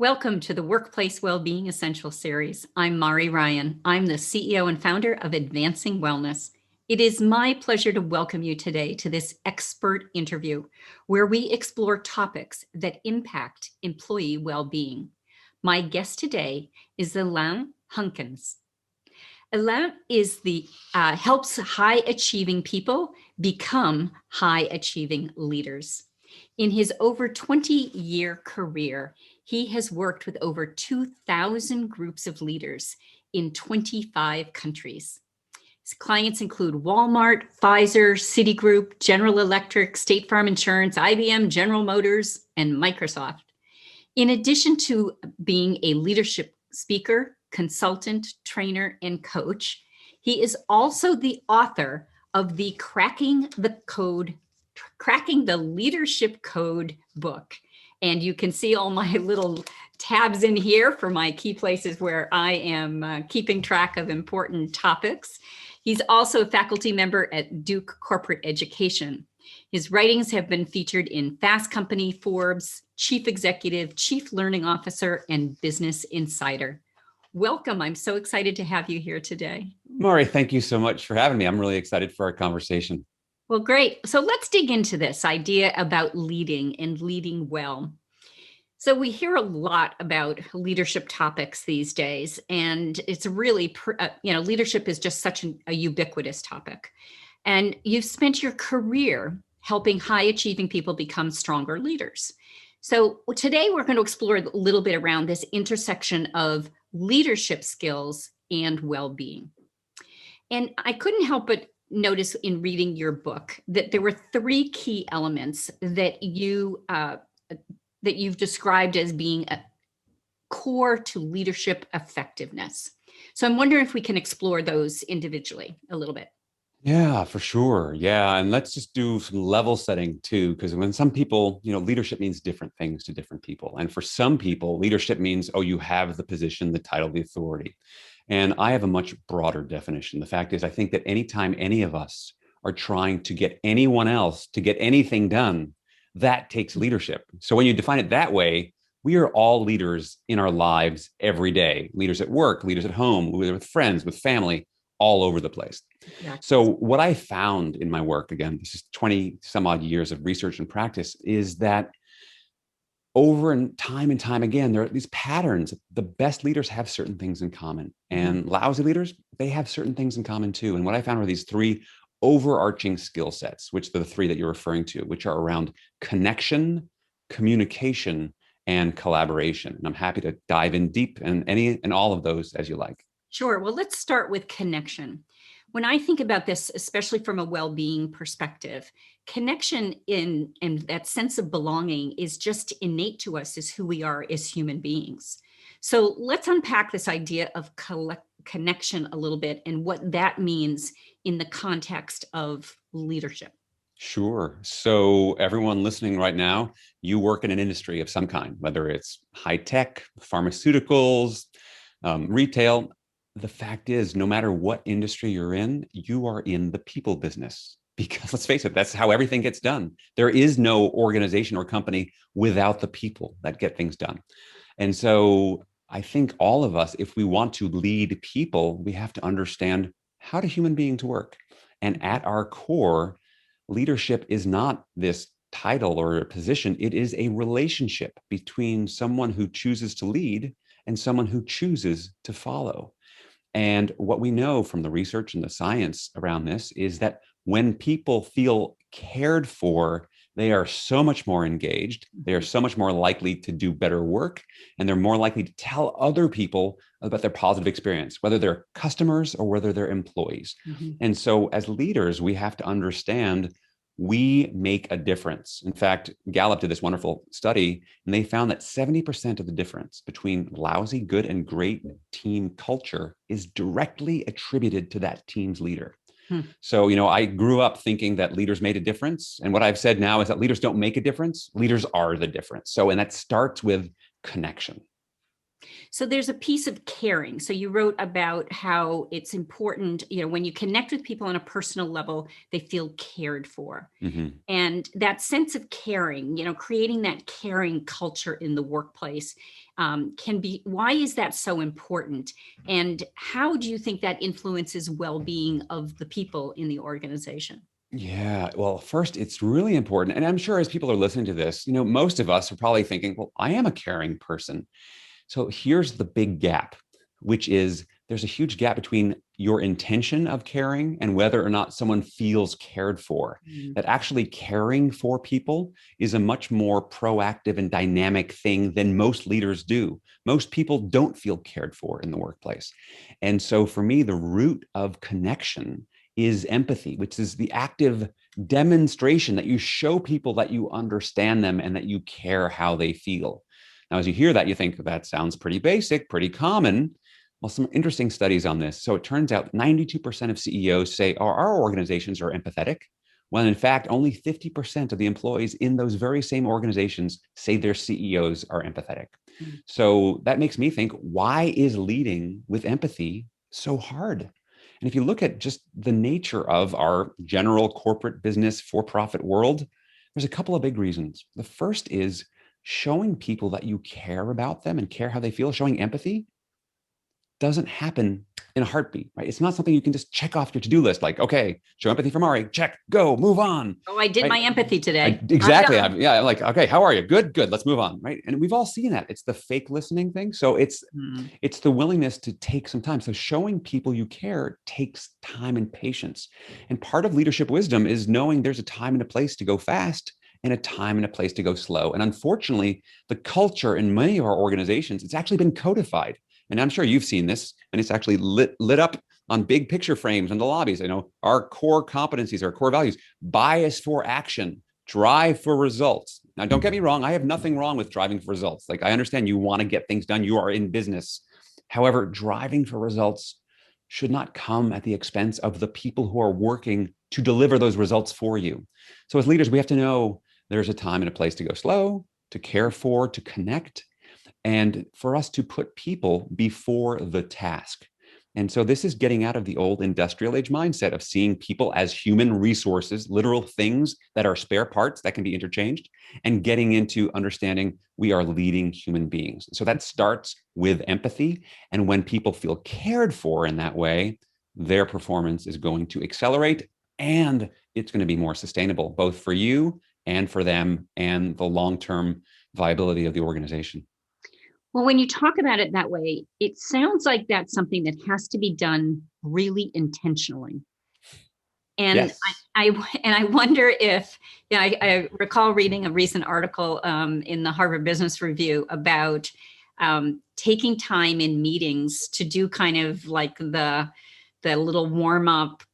Welcome to the Workplace Wellbeing Essential Series. I'm Mari Ryan. I'm the CEO and founder of Advancing Wellness. It is my pleasure to welcome you today to this expert interview where we explore topics that impact employee well-being. My guest today is Alain Hunkins. Alain helps high-achieving people become high-achieving leaders. In his over 20-year career, he has worked with over 2,000 groups of leaders in 25 countries. His clients include Walmart, Pfizer, Citigroup, General Electric, State Farm Insurance, IBM, General Motors, and Microsoft. In addition to being a leadership speaker, consultant, trainer, and coach, he is also the author of the Cracking the Leadership Code book. And you can see all my little tabs in here for my key places where I am keeping track of important topics. He's also a faculty member at Duke Corporate Education. His writings have been featured in Fast Company, Forbes, Chief Executive, Chief Learning Officer, and Business Insider. Welcome. I'm so excited to have you here today. Maury, thank you so much for having me. I'm really excited for our conversation. Well, great. So let's dig into this idea about leading and leading well. So we hear a lot about leadership topics these days, and it's really, leadership is just such a ubiquitous topic. And you've spent your career helping high-achieving people become stronger leaders. So today we're going to explore a little bit around this intersection of leadership skills and well-being. And I couldn't help but notice in reading your book that there were three key elements that you've described as being a core to leadership effectiveness. So I'm wondering if we can explore those individually a little bit. Yeah, for sure. Yeah. And let's just do some level setting too, because when some people, leadership means different things to different people. And for some people, leadership means, you have the position, the title, the authority. And I have a much broader definition. The fact is, I think that anytime any of us are trying to get anyone else to get anything done, that takes leadership. So when you define it that way, we are all leaders in our lives every day. Leaders at work, leaders at home, with friends, with family, all over the place. Yeah. So what I found in my work, again, this is 20 some odd years of research and practice, is that over and time again, there are these patterns. The best leaders have certain things in common, and lousy leaders, they have certain things in common too. And what I found were these three overarching skill sets, which are the three that you're referring to, which are around connection, communication, and collaboration. And I'm happy to dive in deep in any and all of those as you like. Sure. Well, let's start with connection. When I think about this, especially from a well-being perspective, connection and that sense of belonging is just innate to us as who we are as human beings. So let's unpack this idea of connection a little bit and what that means in the context of leadership. Sure. So everyone listening right now, you work in an industry of some kind, whether it's high tech, pharmaceuticals, retail. The fact is, no matter what industry you're in, you are in the people business, because let's face it, that's how everything gets done. There is no organization or company without the people that get things done. And so I think all of us, if we want to lead people, we have to understand how do human beings work. And at our core, leadership is not this title or a position. It is a relationship between someone who chooses to lead and someone who chooses to follow. And what we know from the research and the science around this is that when people feel cared for, they are so much more engaged. They are so much more likely to do better work, and they're more likely to tell other people about their positive experience, whether they're customers or whether they're employees. And so as leaders, we have to understand we make a difference. In fact, Gallup did this wonderful study, and they found that 70% of the difference between lousy, good, and great team culture is directly attributed to that team's leader. So, I grew up thinking that leaders made a difference. And what I've said now is that leaders don't make a difference. Leaders are the difference. So, and that starts with connection. So there's a piece of caring. So you wrote about how it's important, when you connect with people on a personal level, they feel cared for. Mhm. And that sense of caring, creating that caring culture in the workplace can be, why is that so important? And how do you think that influences well-being of the people in the organization? Yeah, well, first, it's really important. And I'm sure as people are listening to this, most of us are probably thinking, well, I am a caring person. So here's the big gap, which is there's a huge gap between your intention of caring and whether or not someone feels cared for. Mm. That actually caring for people is a much more proactive and dynamic thing than most leaders do. Most people don't feel cared for in the workplace. And so for me, the root of connection is empathy, which is the active demonstration that you show people that you understand them and that you care how they feel. Now, as you hear that, you think that sounds pretty basic, pretty common. Well, some interesting studies on this. So it turns out 92% of CEOs say, oh, our organizations are empathetic, when in fact, only 50% of the employees in those very same organizations say their CEOs are empathetic. Mm. So that makes me think, why is leading with empathy so hard? And if you look at just the nature of our general corporate business for-profit world, there's a couple of big reasons. The first is showing people that you care about them and care how they feel, showing empathy doesn't happen in a heartbeat, right? It's not something you can just check off your to-do list, like, okay, show empathy from Ari, check, go, move on, Oh, I did my right? empathy today. I'm Exactly. done. I'm like, okay, how are you? Good, good. Let's move on, right? And we've all seen that. It's the fake listening thing. So Mm. it's the willingness to take some time. So showing people you care takes time and patience. And part of leadership wisdom is knowing there's a time and a place to go fast and a time and a place to go slow. And unfortunately, the culture in many of our organizations, it's actually been codified. And I'm sure you've seen this, and it's actually lit up on big picture frames in the lobbies. Our core competencies, our core values: bias for action, drive for results. Now, don't get me wrong. I have nothing wrong with driving for results. Like, I understand you want to get things done. You are in business. However, driving for results should not come at the expense of the people who are working to deliver those results for you. So as leaders, we have to know there's a time and a place to go slow, to care for, to connect, and for us to put people before the task. And so this is getting out of the old industrial age mindset of seeing people as human resources, literal things that are spare parts that can be interchanged, and getting into understanding we are leading human beings. So that starts with empathy. And when people feel cared for in that way, their performance is going to accelerate, and it's going to be more sustainable, both for you and for them and the long-term viability of the organization. Well, when you talk about it that way, it sounds like that's something that has to be done really intentionally. And Yes. and I wonder if, I recall reading a recent article in the Harvard Business Review about taking time in meetings to do kind of like the little warm up,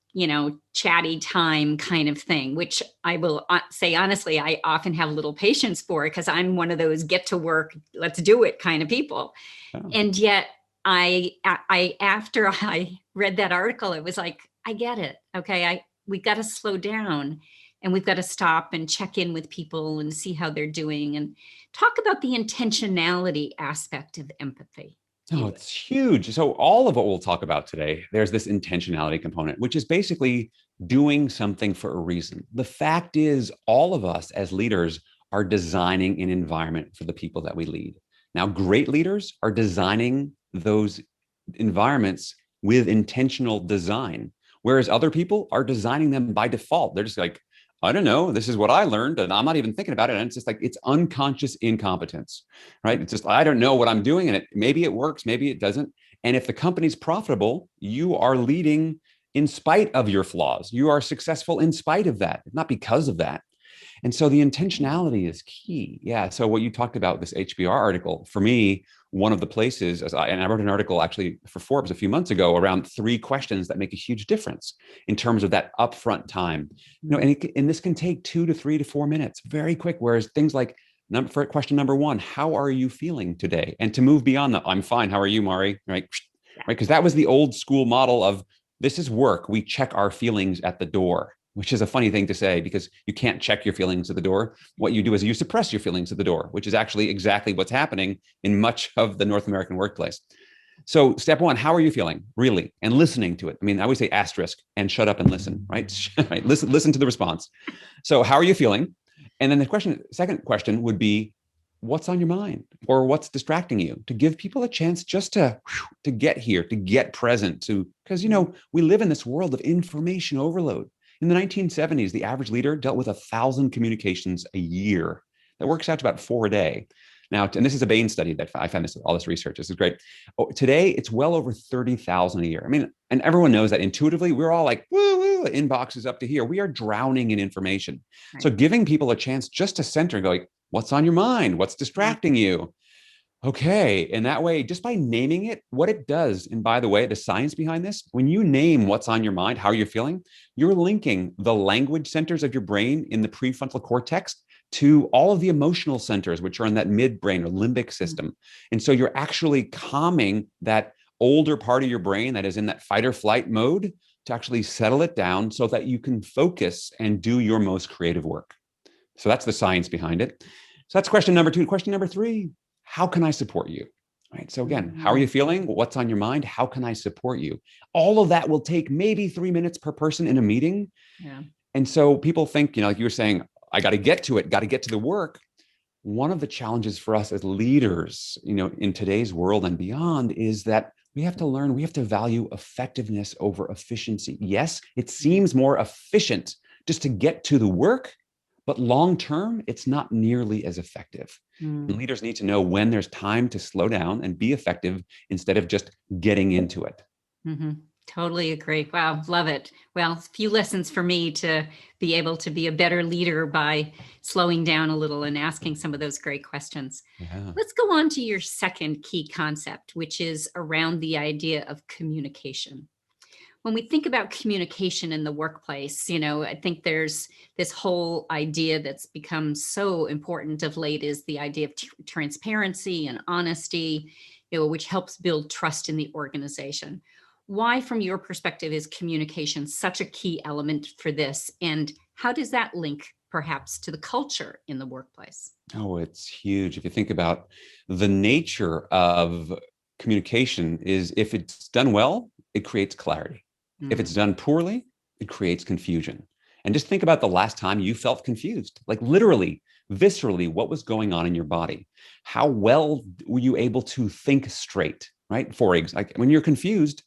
chatty time kind of thing, which I will say honestly, I often have little patience for because I'm one of those get to work, let's do it kind of people. Oh. And yet after I read that article, it was like, I get it. Okay. We've got to slow down and we've got to stop and check in with people and see how they're doing and talk about the intentionality aspect of empathy, if you Oh, would. it's huge. So all of what we'll talk about today, there's this intentionality component, which is basically doing something for a reason. The fact is, all of us as leaders are designing an environment for the people that we lead. Now, great leaders are designing those environments with intentional design, whereas other people are designing them by default. They're just like, I don't know, this is what I learned, and I'm not even thinking about it. And it's just like, it's unconscious incompetence, right? It's just, I don't know what I'm doing. And maybe it works, maybe it doesn't. And if the company's profitable, you are leading in spite of your flaws. You are successful in spite of that, not because of that. And so the intentionality is key. Yeah. So what you talked about, this HBR article, for me, one of the places, and I wrote an article actually for Forbes a few months ago around 3 questions that make a huge difference in terms of that upfront time. And this can take 2 to 3 to 4 minutes, very quick. Whereas things like for question number 1, how are you feeling today? And to move beyond that, I'm fine. How are you, Mari? Right. Right. Because that was the old school model of, this is work. We check our feelings at the door. which is a funny thing to say because you can't check your feelings at the door. What you do is you suppress your feelings at the door, which is actually exactly what's happening in much of the North American workplace. So step one, how are you feeling really? And listening to it. I mean, I always say asterisk and shut up and listen, right? Right? Listen to the response. So how are you feeling? And then second question would be, what's on your mind or what's distracting you, to give people a chance just to get here, to get present, to, because, we live in this world of information overload. In the 1970s, the average leader dealt with 1,000 communications a year. That works out to about 4 a day. Now, and this is a Bain study that I found all this research. This is great. Today, it's well over 30,000 a year. I mean, and everyone knows that intuitively, we're all like, woo, woo, inbox is up to here. We are drowning in information. Right. So giving people a chance just to center and go, like, what's on your mind? What's distracting you? Okay. And that way, just by naming it, what it does, and by the way, the science behind this, when you name what's on your mind, how you're feeling, you're linking the language centers of your brain in the prefrontal cortex to all of the emotional centers, which are in that midbrain or limbic system. And so you're actually calming that older part of your brain that is in that fight or flight mode to actually settle it down so that you can focus and do your most creative work. So that's the science behind it. So that's question number 2. Question number 3, how can I support you? Right. So again, how are you feeling? What's on your mind? How can I support you? All of that will take maybe 3 minutes per person in a meeting. Yeah. And so people think, like you were saying, I got to get to it, got to get to the work. One of the challenges for us as leaders, in today's world and beyond, is that we have to value effectiveness over efficiency. Yes, it seems more efficient just to get to the work, but long-term, it's not nearly as effective. And leaders need to know when there's time to slow down and be effective instead of just getting into it. Mm-hmm. Totally agree. Wow. Love it. Well, a few lessons for me to be able to be a better leader by slowing down a little and asking some of those great questions. Yeah. Let's go on to your second key concept, which is around the idea of communication. When we think about communication in the workplace, I think there's this whole idea that's become so important of late is the idea of transparency and honesty, which helps build trust in the organization. Why, from your perspective, is communication such a key element for this? And how does that link perhaps to the culture in the workplace? Oh, it's huge. If you think about the nature of communication is, if it's done well, it creates clarity. If it's done poorly, it creates confusion. And just think about the last time you felt confused, like literally, viscerally, what was going on in your body? How well were you able to think straight, right? For example, like when you're confused,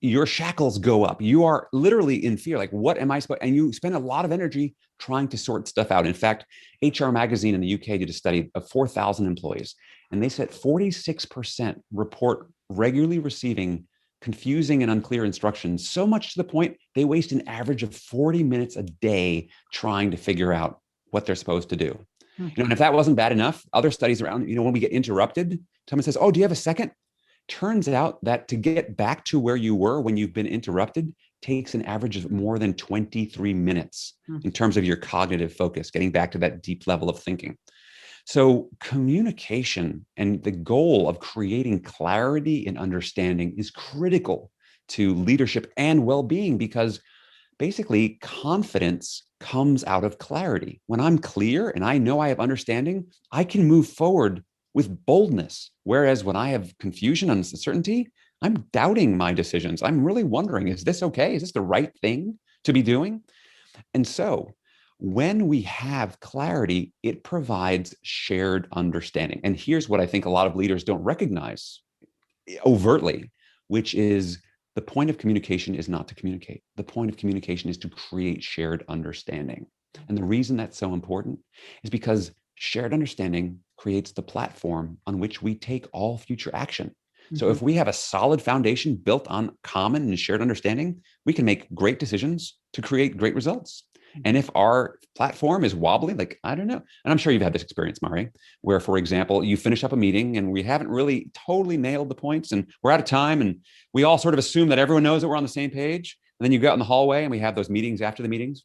your shackles go up. You are literally in fear. Like, what am I supposed? And you spend a lot of energy trying to sort stuff out. In fact, HR Magazine in the UK did a study of 4,000 employees, and they said 46% report regularly receiving confusing and unclear instructions, so much to the point they waste an average of 40 minutes a day trying to figure out what they're supposed to do. Mm-hmm. And if that wasn't bad enough, other studies around, when we get interrupted, someone says, oh, do you have a second? Turns out that to get back to where you were when you've been interrupted takes an average of more than 23 minutes in terms of your cognitive focus, getting back to that deep level of thinking. So communication and the goal of creating clarity and understanding is critical to leadership and well-being, because basically confidence comes out of clarity. When I'm clear and I know I have understanding, I can move forward with boldness. Whereas when I have confusion and uncertainty, I'm doubting my decisions. I'm really wondering, is this okay? Is this the right thing to be doing? And so when we have clarity, it provides shared understanding. And here's what I think a lot of leaders don't recognize overtly, which is the point of communication is not to communicate. The point of communication is to create shared understanding. And the reason that's so important is because shared understanding creates the platform on which we take all future action. So if we have a solid foundation built on common and shared understanding, we can make great decisions to create great results. And if our platform is wobbly, like, I don't know, and I'm sure you've had this experience, Mari, where, for example, you finish up a meeting and we haven't really totally nailed the points and we're out of time and we all sort of assume that everyone knows that we're on the same page. And then you go out in the hallway and we have those meetings after the meetings.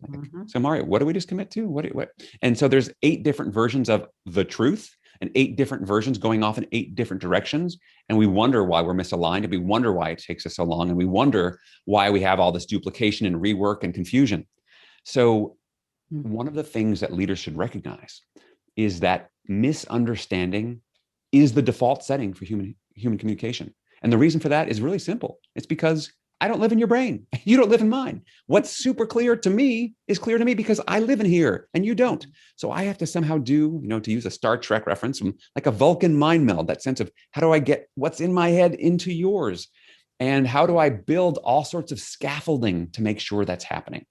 So Mari, what do we just commit to? What? And so there's 8 different versions of the truth and 8 different versions going off in 8 different directions. And we wonder why we're misaligned, and we wonder why it takes us so long. And we wonder why we have all this duplication and rework and confusion. So Mm. one of the things that leaders should recognize is that misunderstanding is the default setting for human communication. And the reason for that is really simple. It's because I don't live in your brain. You don't live in mine. What's super clear to me is clear to me because I live in here and you don't. So I have to somehow do, to use a Star Trek reference, like a Vulcan mind meld, that sense of how do I get what's in my head into yours? And how do I build all sorts of scaffolding to make sure that's happening?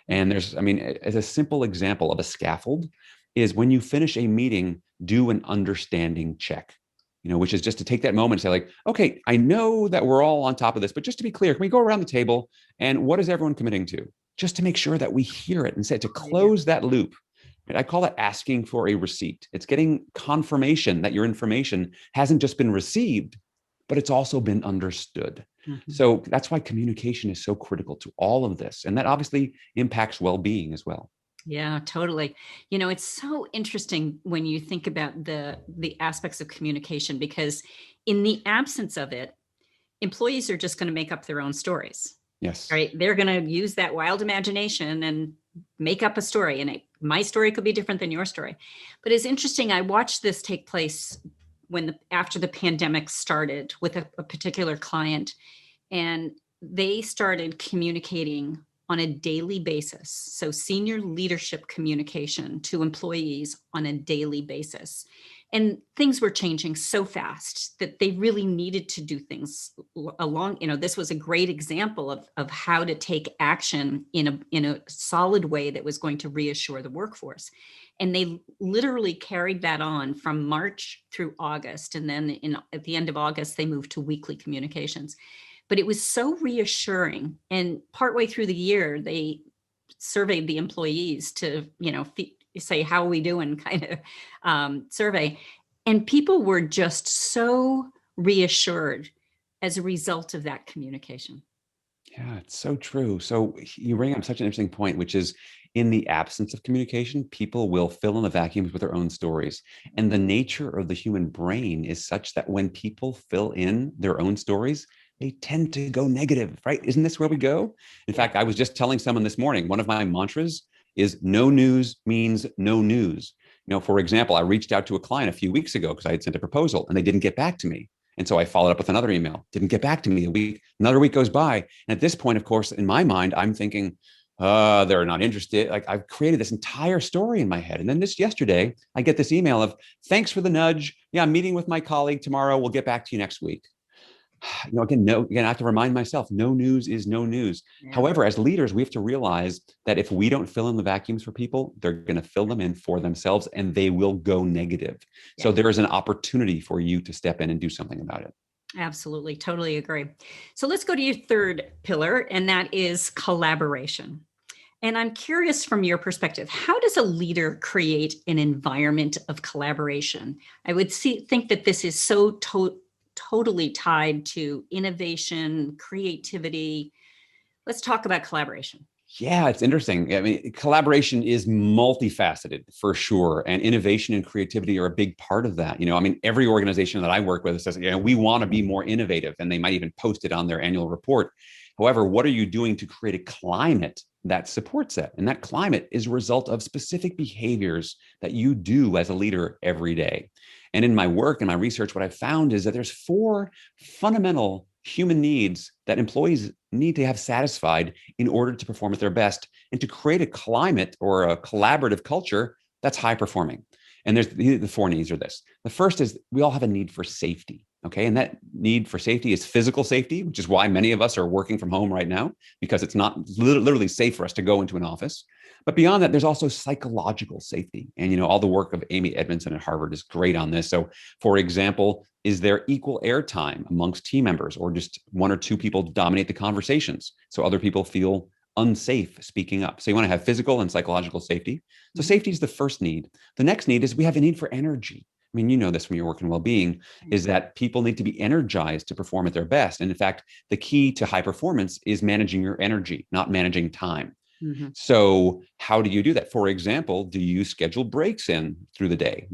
And as a simple example of a scaffold is when you finish a meeting, do an understanding check, which is just to take that moment and say like, okay, I know that we're all on top of this, but just to be clear, can we go around the table and what is everyone committing to? Just to make sure that we hear it and say to close that loop. I call it asking for a receipt. It's getting confirmation that your information hasn't just been received, but it's also been understood. Mm-hmm. So that's why communication is so critical to all of this. And that obviously impacts well-being as well. Yeah, totally. It's so interesting when you think about the aspects of communication, because in the absence of it, employees are just going to make up their own stories. Yes. Right. They're going to use that wild imagination and make up a story. And my story could be different than your story. But it's interesting. I watched this take place after the pandemic started with a particular client, and they started communicating on a daily basis. So senior leadership communication to employees on a daily basis. And things were changing so fast that they really needed to do things along. This was a great example of how to take action in a solid way that was going to reassure the workforce. And they literally carried that on from March through August. And then at the end of August, they moved to weekly communications. But it was so reassuring. And partway through the year, they surveyed the employees to, say, how are we doing kind of survey. And people were just so reassured as a result of that communication. Yeah, it's so true. So you bring up such an interesting point, which is in the absence of communication, people will fill in the vacuums with their own stories. And the nature of the human brain is such that when people fill in their own stories, they tend to go negative, right? Isn't this where we go? In fact, I was just telling someone this morning, one of my mantras is no news means no news. For example, I reached out to a client a few weeks ago because I had sent a proposal and they didn't get back to me. And so I followed up with another email, didn't get back to me. Another week goes by. And at this point, of course, in my mind, I'm thinking, they're not interested. Like I've created this entire story in my head. And then yesterday, I get this email of, thanks for the nudge. Yeah, I'm meeting with my colleague tomorrow. We'll get back to you next week. Again, I have to remind myself, no news is no news. Yeah. However, as leaders, we have to realize that if we don't fill in the vacuums for people, they're going to fill them in for themselves and they will go negative. Yeah. So there is an opportunity for you to step in and do something about it. Absolutely. Totally agree. So let's go to your third pillar, and that is collaboration. And I'm curious from your perspective, how does a leader create an environment of collaboration? I would think that this is so totally tied to innovation, creativity. Let's talk about collaboration. Yeah, it's interesting. I mean, collaboration is multifaceted for sure. And innovation and creativity are a big part of that. Every organization that I work with says, we want to be more innovative, and they might even post it on their annual report. However, what are you doing to create a climate that supports that? And that climate is a result of specific behaviors that you do as a leader every day. And in my work and my research, what I've found is that there's 4 fundamental human needs that employees need to have satisfied in order to perform at their best and to create a climate or a collaborative culture that's high performing. And there's the 4 needs are this. The first is we all have a need for safety. Okay. And that need for safety is physical safety, which is why many of us are working from home right now, because it's not literally safe for us to go into an office. But beyond that, there's also psychological safety. And, all the work of Amy Edmondson at Harvard is great on this. So, for example, is there equal airtime amongst team members, or just 1 or 2 people dominate the conversations so other people feel unsafe speaking up? So you want to have physical and psychological safety. So safety is the first need. The next need is we have a need for energy. I mean, you know this from your work in well-being, is that people need to be energized to perform at their best. And in fact, the key to high performance is managing your energy, not managing time. Mm-hmm. So how do you do that? For example, do you schedule breaks in through the day?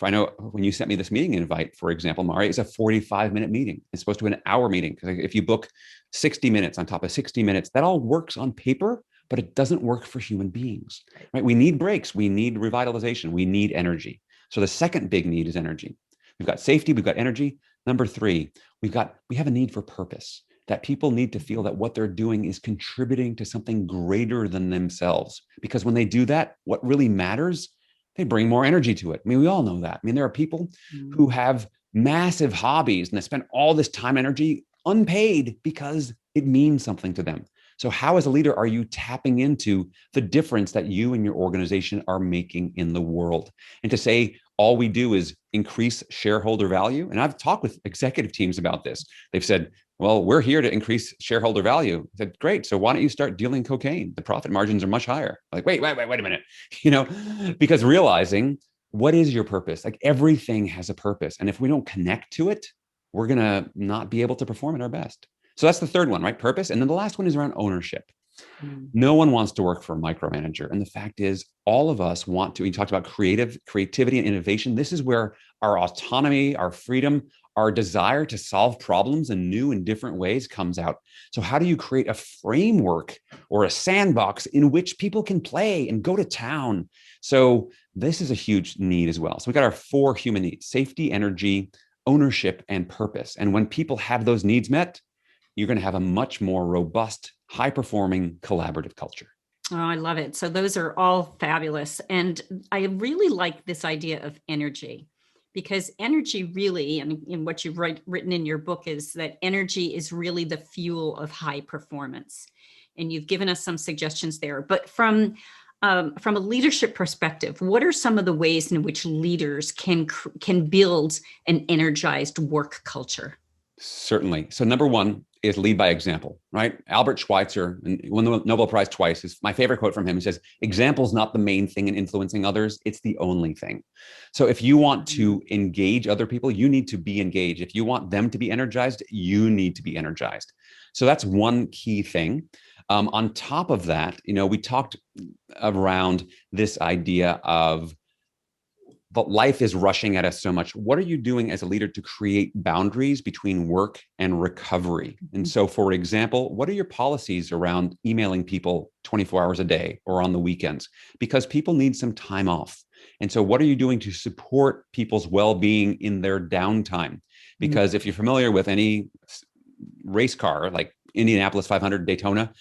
I know when you sent me this meeting invite, for example, Mari, it's a 45-minute meeting. It's supposed to be an hour meeting. Because if you book 60 minutes on top of 60 minutes, that all works on paper, but it doesn't work for human beings, right? We need breaks. We need revitalization. We need energy. So the second big need is energy. We've got safety. We've got energy. Number three, we have a need for purpose, that people need to feel that what they're doing is contributing to something greater than themselves. Because when they do that, what really matters, they bring more energy to it. I mean, we all know that. I mean, there are people who have massive hobbies and they spend all this time and energy unpaid because it means something to them. So how, as a leader, are you tapping into the difference that you and your organization are making in the world? And to say all we do is increase shareholder value. And I've talked with executive teams about this. They've said, well, we're here to increase shareholder value. I said, great. So why don't you start dealing cocaine? The profit margins are much higher. Like, wait a minute. Because realizing, what is your purpose? Like, everything has a purpose. And if we don't connect to it, we're going to not be able to perform at our best. So that's the third one, right? Purpose. And then the last one is around ownership. No one wants to work for a micromanager. And the fact is, all of us want to, we talked about creativity and innovation. This is where our autonomy, our freedom, our desire to solve problems in new and different ways comes out. So how do you create a framework or a sandbox in which people can play and go to town? So this is a huge need as well. So we got our 4 human needs: safety, energy, ownership, and purpose. And when people have those needs met, you're going to have a much more robust, high-performing, collaborative culture. Oh, I love it. So those are all fabulous. And I really like this idea of energy, because energy really, and in what you've written in your book, is that energy is really the fuel of high performance. And you've given us some suggestions there. But from a leadership perspective, what are some of the ways in which leaders can build an energized work culture? Certainly. So number one is lead by example, right? Albert Schweitzer, and won the Nobel Prize twice, is my favorite quote from him. He says, example is not the main thing in influencing others. It's the only thing. So if you want to engage other people, you need to be engaged. If you want them to be energized, you need to be energized. So that's one key thing. On top of that, we talked around this idea of, but life is rushing at us so much. What are you doing as a leader to create boundaries between work and recovery? And so, for example, what are your policies around emailing people 24 hours a day or on the weekends? Because people need some time off. And so what are you doing to support people's well-being in their downtime? Because if you're familiar with any race car, like Indianapolis 500, Daytona,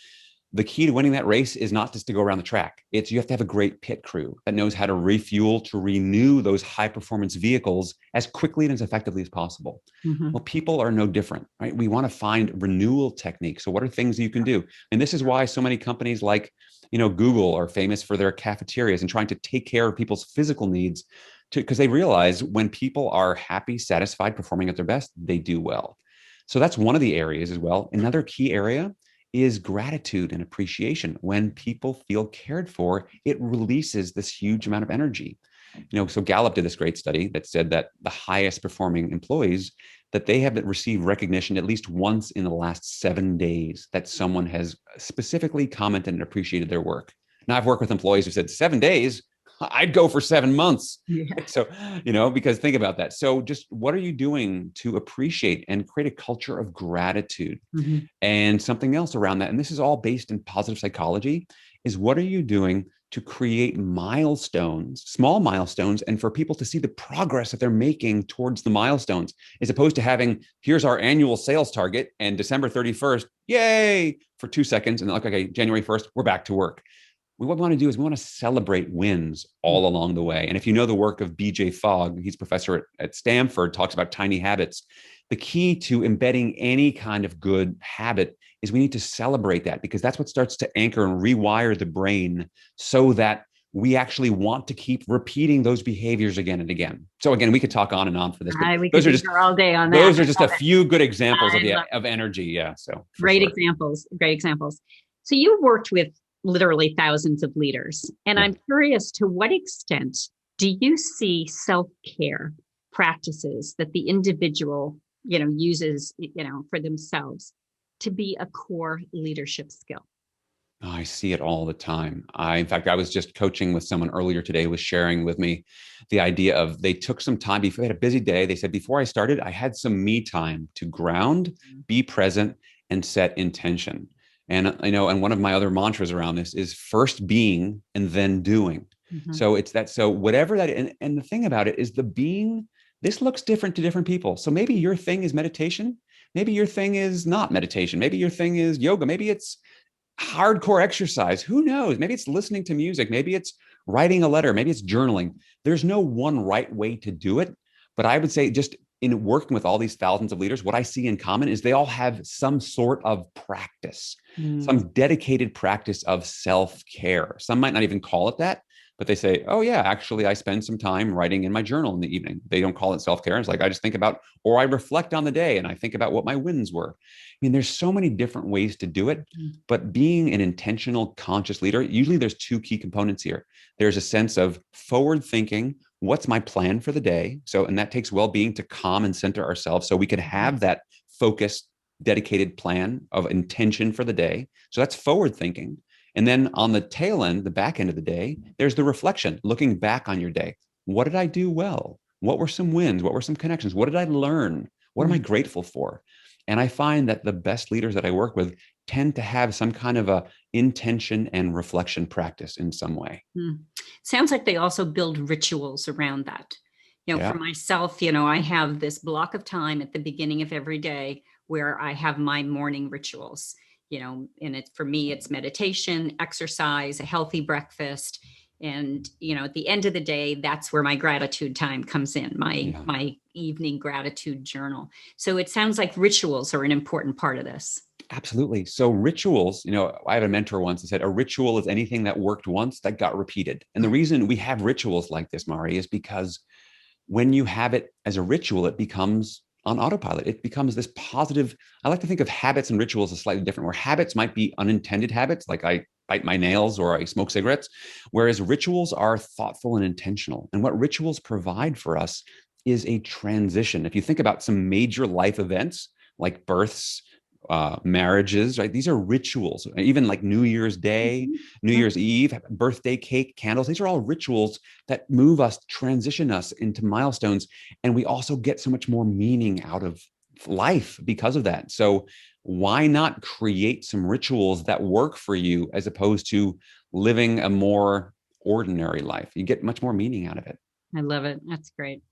the key to winning that race is not just to go around the track. It's you have to have a great pit crew that knows how to refuel, to renew those high performance vehicles as quickly and as effectively as possible. Well, people are no different, right? We want to find renewal techniques. So what are things you can do? And this is why so many companies like, Google are famous for their cafeterias and trying to take care of people's physical needs, because they realize when people are happy, satisfied, performing at their best, they do well. So that's one of the areas as well. Another key area is gratitude and appreciation. When people feel cared for, it releases this huge amount of energy. So Gallup did this great study that said that the highest performing employees, that they have received recognition at least once in the last 7 days that someone has specifically commented and appreciated their work. Now, I've worked with employees who said 7 days, I'd go for 7 months. Yeah. So, because think about that. So just what are you doing to appreciate and create a culture of gratitude? And something else around that, and this is all based in positive psychology, is what are you doing to create milestones, small milestones, and for people to see the progress that they're making towards the milestones, as opposed to having, here's our annual sales target and December 31st, yay, for 2 seconds. And like, okay, January 1st, we're back to work. What we want to do is we want to celebrate wins all along the way. And if you know the work of BJ Fogg, he's professor at Stanford, talks about tiny habits. The key to embedding any kind of good habit is we need to celebrate that, because that's what starts to anchor and rewire the brain so that we actually want to keep repeating those behaviors again and again. So again, we could talk on and on for this, but we could be here all day on that. Those are just a few good examples of energy. Yeah. So great examples. So you've worked with literally thousands of leaders. And I'm curious, to what extent do you see self-care practices that the individual, uses, for themselves to be a core leadership skill? Oh, I see it all the time. In fact, I was just coaching with someone earlier today who was sharing with me the idea of, they took some time before, they had a busy day. They said, before I started, I had some me time to ground, be present, and set intention. And and one of my other mantras around this is first being and then doing. Mhm. So it's that. So whatever that, and the thing about it is the being. This looks different to different people. So maybe your thing is meditation. Maybe your thing is not meditation. Maybe your thing is yoga. Maybe it's hardcore exercise. Who knows? Maybe it's listening to music. Maybe it's writing a letter. Maybe it's journaling. There's no one right way to do it. But I would say, just in working with all these thousands of leaders, what I see in common is they all have some sort of practice, Mm. some dedicated practice of self-care. Some might not even call it that, but they say, oh yeah, actually I spend some time writing in my journal in the evening. They don't call it self-care. It's like I just think about, or I reflect on the day and I think about what my wins were. I mean, there's so many different ways to do it, Mm. but being an intentional, conscious leader, usually there's two key components here. There's a sense of forward thinking. What's my plan for the day? So, and that takes well-being to calm and center ourselves so we can have that focused, dedicated plan of intention for the day. So that's forward thinking. And then on the tail end, the back end of the day, there's the reflection, looking back on your day. What did I do well? What were some wins? What were some connections? What did I learn? What am I Mm. grateful for? And I find that the best leaders that I work with tend to have some kind of a intention and reflection practice in some way. Mm. Sounds like they also build rituals around that. For Yeah. myself, I have this block of time at the beginning of every day where I have my morning rituals, and for me, it's meditation, exercise, a healthy breakfast. And, at the end of the day, that's where my gratitude time comes in, my, Yeah. my evening gratitude journal. So it sounds like rituals are an important part of this. Absolutely. So rituals, I had a mentor once that said a ritual is anything that worked once that got repeated. And the reason we have rituals like this, Mari, is because when you have it as a ritual, it becomes on autopilot. It becomes this positive. I like to think of habits and rituals as slightly different, where habits might be unintended habits, like I bite my nails or I smoke cigarettes, whereas rituals are thoughtful and intentional. And what rituals provide for us is a transition. If you think about some major life events like births, marriages, right? These are rituals. Even like New Year's Day, New Mhm. Year's Eve, birthday cake, candles. These are all rituals that move us, transition us into milestones. And we also get so much more meaning out of life because of that. So why not create some rituals that work for you as opposed to living a more ordinary life? You get much more meaning out of it. I love it. That's great.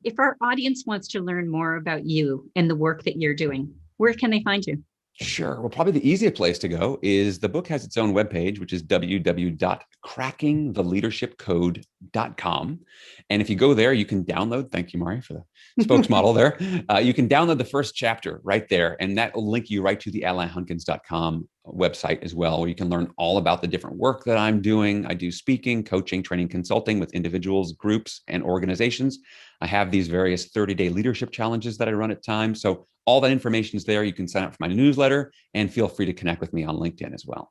If our audience wants to learn more about you and the work that you're doing, where can they find you? Sure. Well, probably the easiest place to go is the book has its own webpage, which is www.crackingtheleadershipcode.com. And if you go there, you can download, thank you, Mari, for the spokesmodel there. You can download the first chapter right there, and that will link you right to the AlainHunkins.com website as well, where you can learn all about the different work that I'm doing. I do speaking, coaching, training, consulting with individuals, groups, and organizations. I have these various 30-day leadership challenges that I run at times. So all that information is there. You can sign up for my newsletter and feel free to connect with me on LinkedIn as well.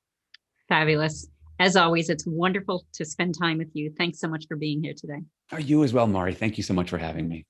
Fabulous. As always, it's wonderful to spend time with you. Thanks so much for being here today. You as well, Mari. Thank you so much for having me.